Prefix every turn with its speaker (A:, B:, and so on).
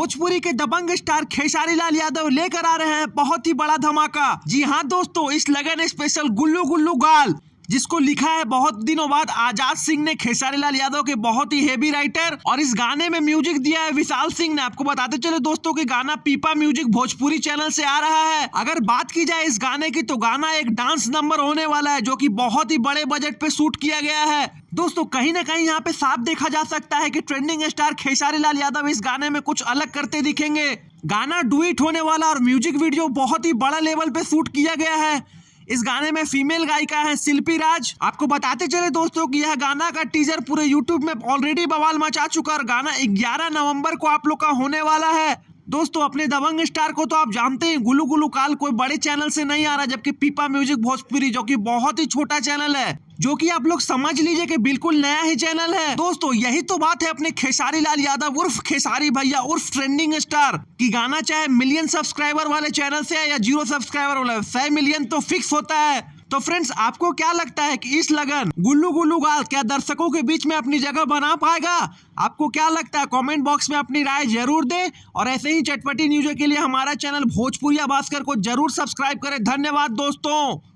A: भोजपुरी के दबंग स्टार खेसारी लाल यादव लेकर आ रहे हैं बहुत ही बड़ा धमाका। जी हाँ दोस्तों, इस लगन स्पेशल गुल्लू गुल्लू गाल जिसको लिखा है बहुत दिनों बाद आजाद सिंह ने, खेसारी लाल यादव के बहुत ही हेवी राइटर, और इस गाने में म्यूजिक दिया है विशाल सिंह ने। आपको बताते चले दोस्तों कि गाना पीपा म्यूजिक भोजपुरी चैनल से आ रहा है। अगर बात की जाए इस गाने की तो गाना एक डांस नंबर होने वाला है जो कि बहुत ही बड़े बजट पे शूट किया गया है। दोस्तों कहीं ना कहीं यहाँ पे साफ देखा जा सकता है कि ट्रेंडिंग स्टार खेसारी लाल यादव इस गाने में कुछ अलग करते दिखेंगे। गाना डुइट होने वाला और म्यूजिक वीडियो बहुत ही बड़ा लेवल पे शूट किया गया है। इस गाने में फीमेल गायिका है शिल्पी राज। आपको बताते चले दोस्तों कि यह गाना का टीजर पूरे यूट्यूब में ऑलरेडी बवाल मचा चुका और गाना 11 नवंबर को आप लोग का होने वाला है। दोस्तों अपने दबंग स्टार को तो आप जानते हैं, गुल्लू गुल्लू काल कोई बड़े चैनल से नहीं आ रहा, जबकि पीपा म्यूजिक भोजपुरी जो कि बहुत ही छोटा चैनल है, जो कि आप लोग समझ लीजिए कि बिल्कुल नया ही चैनल है। दोस्तों यही तो बात है अपने खेसारी लाल यादव उर्फ खेसारी भैया उर्फ ट्रेंडिंग स्टार की गाना चाहे मिलियन सब्सक्राइबर वाले चैनल से है या 0 सब्सक्राइबर वाला, 100 मिलियन तो फिक्स होता है। तो फ्रेंड्स आपको क्या लगता है कि इस लगन गुल्लू गुल्लू गाल क्या दर्शकों के बीच में अपनी जगह बना पाएगा? आपको क्या लगता है? कमेंट बॉक्स में अपनी राय जरूर दें और ऐसे ही चटपटी न्यूज़ के लिए हमारा चैनल भोजपुरिया भास्कर को जरूर सब्सक्राइब करें। धन्यवाद दोस्तों।